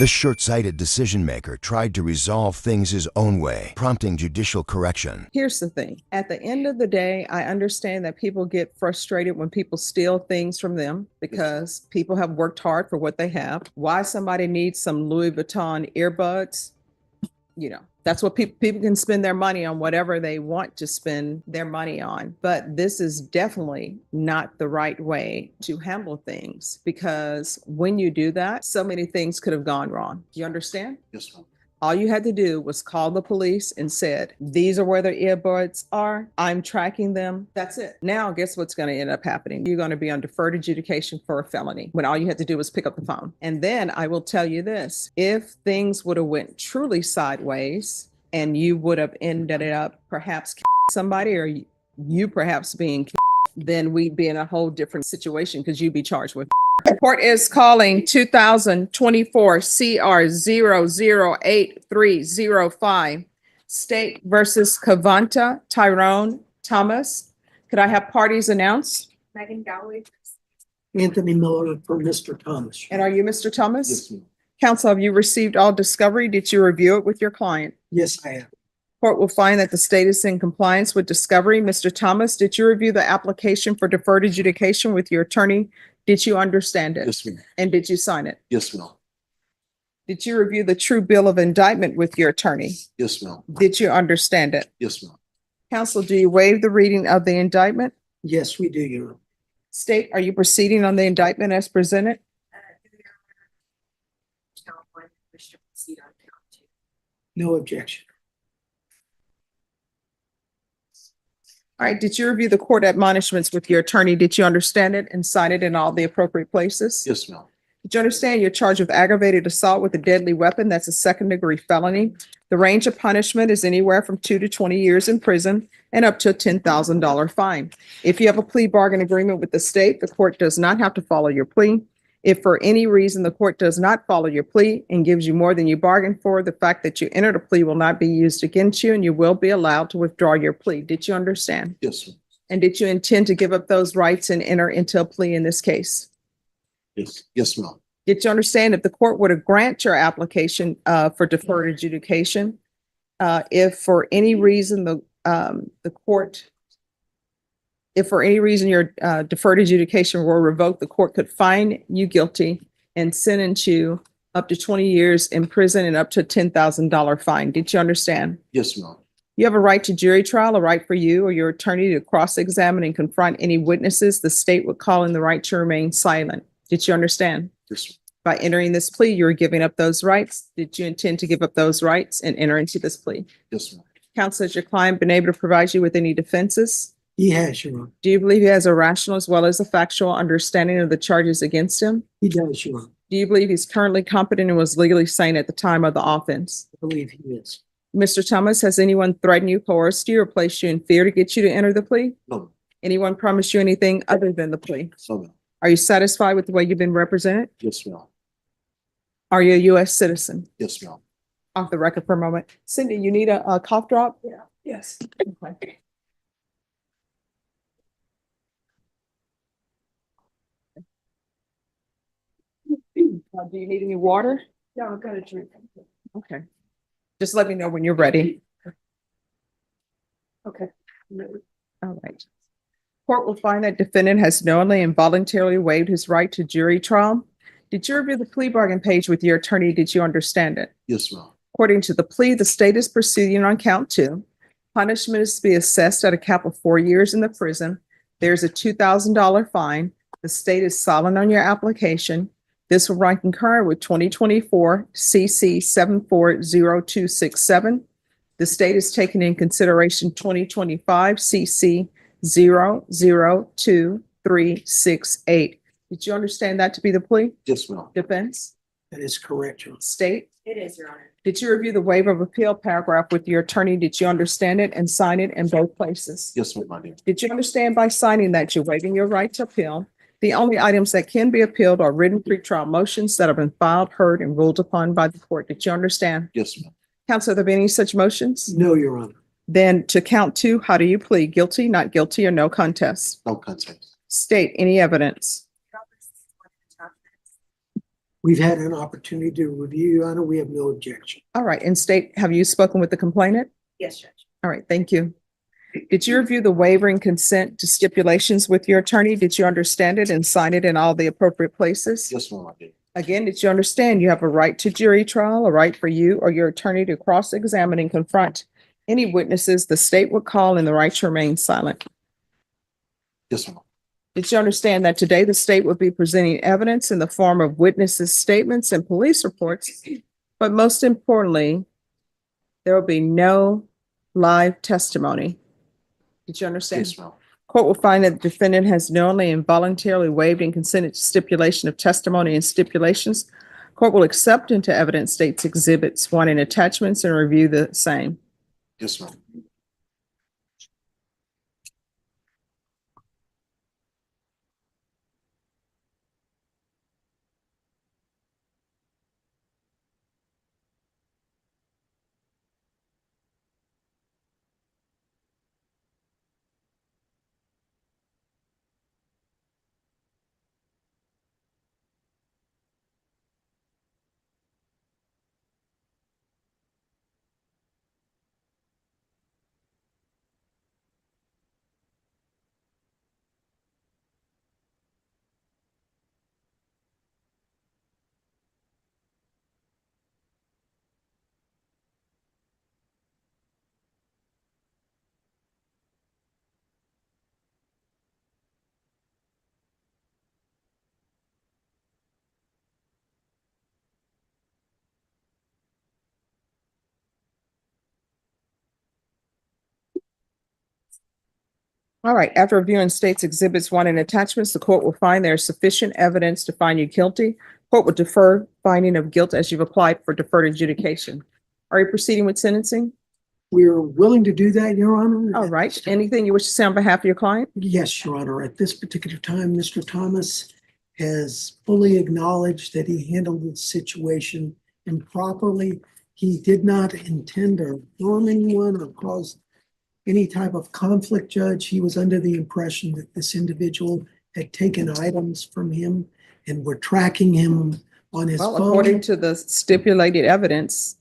The short-sighted decision-maker tried to resolve things his own way, prompting judicial correction. Here's the thing. At the end of the day, I understand that people get frustrated when people steal things from them because people have worked hard for what they have. Why somebody needs some Louis Vuitton earbuds, that's what people can spend their money on, whatever they want to spend their money on. But this is definitely not the right way to handle things, because when you do that, so many things could have gone wrong. You understand? Yes, ma'am. All you had to do was call the police and said, these are where the earbuds are. I'm tracking them. That's it. Now, guess what's going to end up happening? You're going to be on deferred adjudication for a felony when all you had to do was pick up the phone. And then I will tell you this, if things would have went truly sideways and you would have ended up perhaps somebody, or you perhaps being, then we'd be in a whole different situation because you'd be charged with. Court is calling 2024 CR 008-305 State versus Cavanta Tyrone Thomas. Could I have parties announced? Megan Galloway. Anthony Miller for Mr. Thomas. And are you Mr. Thomas? Yes, ma'am. Counsel, have you received all discovery? Did you review it with your client? Yes, I have. Court will find that the state is in compliance with discovery. Mr. Thomas, did you review the application for deferred adjudication with your attorney? Did you understand it? Yes, ma'am. And did you sign it? Yes, ma'am. Did you review the true bill of indictment with your attorney? Yes, ma'am. Did you understand it? Yes, ma'am. Counsel, do you waive the reading of the indictment? Yes, we do, Your Honor. State, are you proceeding on the indictment as presented? No objection. All right, did you review the court admonishments with your attorney? Did you understand it and sign it in all the appropriate places? Yes, ma'am. Did you understand you're charged with aggravated assault with a deadly weapon? That's a second-degree felony. The range of punishment is anywhere from 2 to 20 years in prison and up to a $10,000 fine. If you have a plea bargain agreement with the state, the court does not have to follow your plea. If for any reason the court does not follow your plea and gives you more than you bargained for, the fact that you entered a plea will not be used against you and you will be allowed to withdraw your plea. Did you understand? Yes, ma'am. And did you intend to give up those rights and enter into a plea in this case? Yes, yes, ma'am. Did you understand if the court were to grant your application for deferred adjudication, if for any reason if for any reason your deferred adjudication were revoked, the court could find you guilty and sentence you up to 20 years in prison and up to a $10,000 fine? Did you understand? Yes, ma'am. You have a right to jury trial, a right for you or your attorney to cross-examine and confront any witnesses. The state would call in the right to remain silent. Did you understand? Yes, ma'am. By entering this plea, you're giving up those rights. Did you intend to give up those rights and enter into this plea? Yes, ma'am. Counsel, has your client been able to provide you with any defenses? He has, Your Honor. Do you believe he has a rational as well as a factual understanding of the charges against him? He does, Your Honor. Do you believe he's currently competent and was legally sane at the time of the offense? I believe he is. Mr. Thomas, has anyone threatened you, coerced you, or placed you in fear to get you to enter the plea? No, ma'am. Anyone promised you anything other than the plea? No, ma'am. Are you satisfied with the way you've been represented? Yes, ma'am. Are you a U.S. citizen? Yes, ma'am. Off the record for a moment. Cindy, you need a cough drop? Yeah. Yes. Okay. Do you need any water? Yeah, I've got a drink. Okay. Just let me know when you're ready. Okay. All right. Court will find that defendant has knowingly and voluntarily waived his right to jury trial. Did you review the plea bargain page with your attorney? Did you understand it? Yes, ma'am. According to the plea, the state is proceeding on count 2. Punishment is to be assessed at a cap of 4 years in the prison. There's a $2,000 fine. The state is silent on your application. This will run concurrent with 2024 CC 740267. The state is taking in consideration 2025 CC 002368. Did you understand that to be the plea? Yes, ma'am. Defense? That is correct, Your Honor. State? It is, Your Honor. Did you review the waiver of appeal paragraph with your attorney? Did you understand it and sign it in both places? Yes, ma'am, I did. Did you understand by signing that you're waiving your right to appeal? The only items that can be appealed are written pretrial motions that have been filed, heard, and ruled upon by the court. Did you understand? Yes, ma'am. Counsel, have there been any such motions? No, Your Honor. Then to count 2, how do you plead? Guilty, not guilty, or no contest? No contest. State any evidence. We've had an opportunity to review, Your Honor. We have no objection. All right, and state, have you spoken with the complainant? Yes, Judge. All right, thank you. Did you review the waiver and consent to stipulations with your attorney? Did you understand it and sign it in all the appropriate places? Yes, ma'am, I did. Again, did you understand you have a right to jury trial, a right for you or your attorney to cross-examine and confront any witnesses the state would call, and the right to remain silent? Yes, ma'am. Did you understand that today the state would be presenting evidence in the form of witnesses' statements and police reports? But most importantly, there will be no live testimony. Did you understand? Yes, ma'am. Court will find that the defendant has knowingly and voluntarily waived and consented to stipulation of testimony and stipulations. Court will accept into evidence state's exhibits 1 and attachments and review the same. Yes, ma'am. All right, after reviewing state's exhibits 1 and attachments, the court will find there is sufficient evidence to find you guilty. Court will defer finding of guilt as you've applied for deferred adjudication. Are you proceeding with sentencing? We're willing to do that, Your Honor. All right, anything you wish to say on behalf of your client? Yes, Your Honor. At this particular time, Mr. Thomas has fully acknowledged that he handled the situation improperly. He did not intend to harm anyone or cause any type of conflict, Judge. He was under the impression that this individual had taken items from him and were tracking him on his Well, phone. according to the stipulated evidence,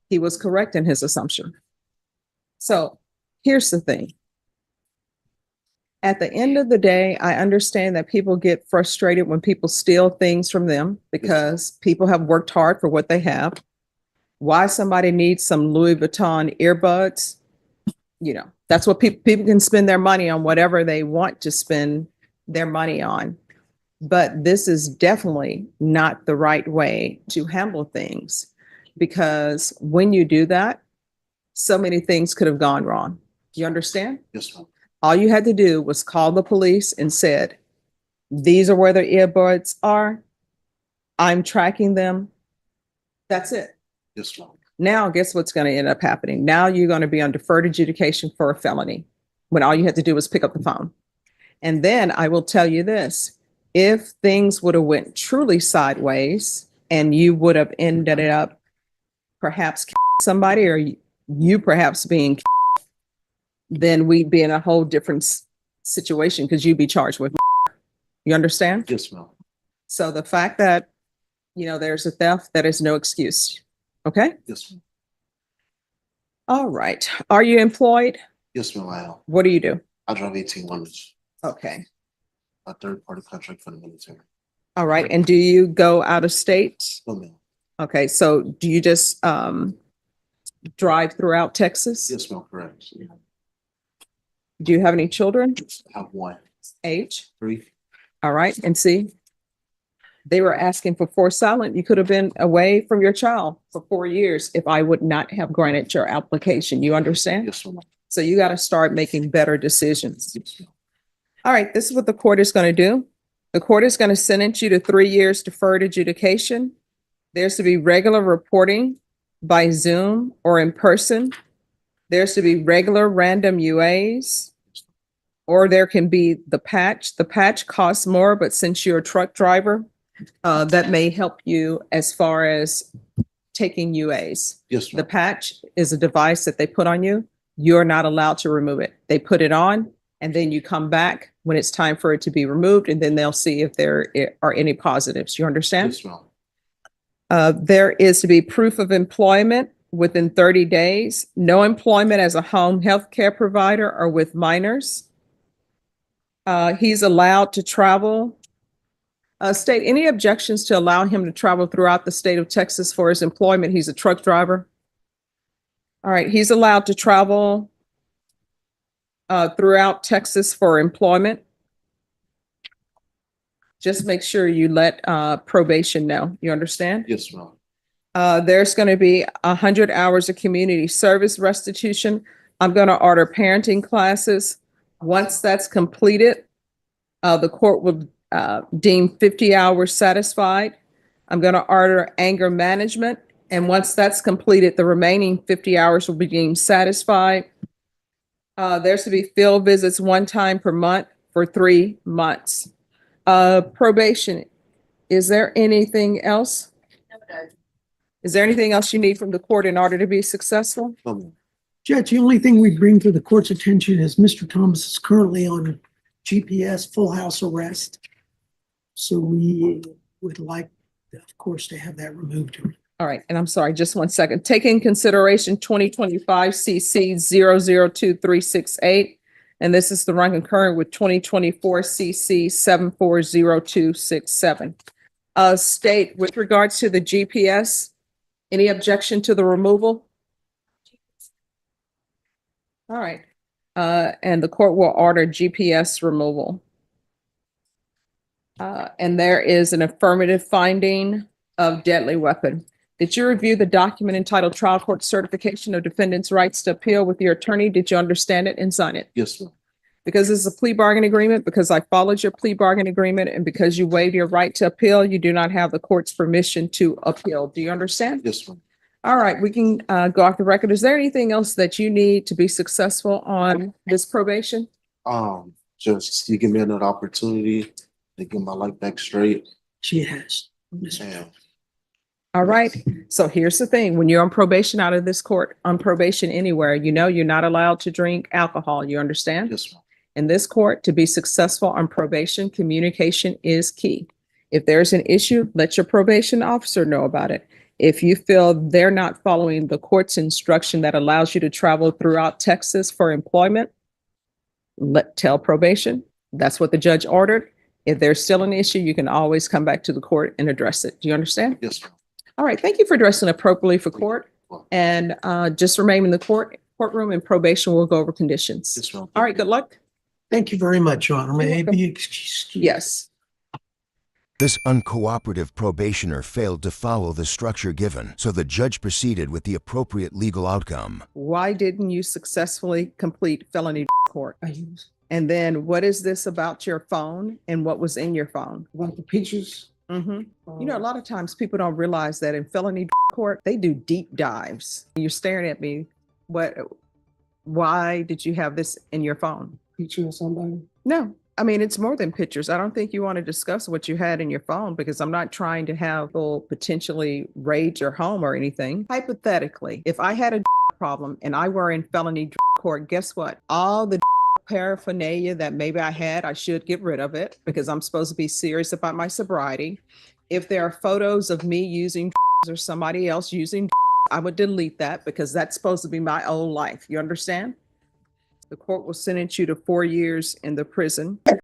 he was correct in his assumption. So here's the thing. At the end of the day, I understand that people get frustrated when people steal things from them because people have worked hard for what they have. Why somebody needs some Louis Vuitton earbuds, you know, that's what people can spend their money on, whatever they want to spend their money on. But this is definitely not the right way to handle things, because when you do that, so many things could have gone wrong. You understand? Yes, ma'am. All you had to do was call the police and said, these are where the earbuds are. I'm tracking them. That's it. Yes, ma'am. Now, guess what's going to end up happening? Now you're going to be on deferred adjudication for a felony when all you had to do was pick up the phone. And then I will tell you this, if things would have went truly sideways and you would have ended up perhaps somebody, or you perhaps being, then we'd be in a whole different situation because you'd be charged with. You understand? Yes, ma'am. So the fact that, you know, there's a theft, that is no excuse. Okay? Yes, ma'am. All right. Are you employed? Yes, ma'am, I am. What do you do? I drive 1800s, Okay. a third-party contract for the military. All right. And do you go out of state? No, ma'am. Okay. So do you just drive throughout Texas? Yes, ma'am, correct. Do you have any children? I have 1, Age? 3. All right. And see, they were asking for forced silent. You could have been away from your child for 4 years if I would not have granted your application. You understand? Yes, ma'am. So you got to start making better decisions. Yes, ma'am. All right. This is what the court is going to do. The court is going to sentence you to 3 years deferred adjudication. There's to be regular reporting by Zoom or in person. There's to be regular random UAs, or there can be the patch. The patch costs more, but since you're a truck driver, that may help you as far as taking UAs. Yes, The ma'am. patch is a device that they put on you. You're not allowed to remove it. They put it on and then you come back when it's time for it to be removed, and then they'll see if there are any positives. You understand? Yes, ma'am. There is to be proof of employment within 30 days, no employment as a home health care provider or with minors. He's allowed to travel. State, any objections to allow him to travel throughout the state of Texas for his employment? He's a truck driver. All right, he's allowed to travel throughout Texas for employment. Just make sure you let probation know. You understand? Yes, ma'am. There's going to be 100 hours of community service restitution. I'm going to order parenting classes. Once that's completed, the court will deem 50 hours satisfied. I'm going to order anger management. And once that's completed, the remaining 50 hours will be deemed satisfied. There's to be field visits 1 time per month for 3 months. Probation. Is there anything else? Is there anything else you need from the court in order to be successful? No, ma'am. Judge, the only thing we bring to the court's attention is Mr. Thomas is currently on GPS full house arrest. So we would like, of course, to have that removed. All right, and I'm sorry, just 1 second. Take in consideration 2025 CC 002368, and this is the run concurrent with 2024 CC 740267. State, with regards to the GPS, any objection to the removal? All right, and the court will order GPS removal. And there is an affirmative finding of deadly weapon. Did you review the document entitled Trial Court Certification of Defendant's Rights to Appeal with your attorney? Did you understand it and sign it? Yes, ma'am. Because this is a plea bargain agreement, because I followed your plea bargain agreement, and because you waived your right to appeal, you do not have the court's permission to appeal. Do you understand? Yes, ma'am. All right, we can go off the record. Is there anything else that you need to be successful on this probation? Just you give me another opportunity to get my life back straight. She has. And All right, so here's the thing. When you're on probation out of this court, on probation anywhere, you know you're not allowed to drink alcohol. You understand? yes, ma'am. In this court, to be successful on probation, communication is key. If there's an issue, let your probation officer know about it. If you feel they're not following the court's instruction that allows you to travel throughout Texas for employment, tell probation. That's what the judge ordered. If there's still an issue, you can always come back to the court and address it. Do you understand? Yes, ma'am. All right, thank you for dressing appropriately for court, and just remain in the courtroom, and probation will go over conditions. Yes, ma'am. All right, good luck. Thank you very much, Your Honor. May I You're welcome. be excused? Yes. This uncooperative probationer failed to follow the structure given, so the judge proceeded with the appropriate legal outcome. Why didn't you successfully complete felony court? And then what is this about your phone and what was in your phone? About the pictures? You know, a lot of times people don't realize that in felony court, they do deep dives. You're staring at me. Why did you have this in your phone? Picture of somebody? No, I mean, it's more than pictures. I don't think you want to discuss what you had in your phone, because I'm not trying to have people potentially raid your home or anything. Hypothetically, if I had a problem and I were in felony court, guess what? All the paraphernalia that maybe I had, I should get rid of it, because I'm supposed to be serious about my sobriety. If there are photos of me using or somebody else using, I would delete that, because that's supposed to be my own life. You understand? The court will sentence you to 4 years in the prison.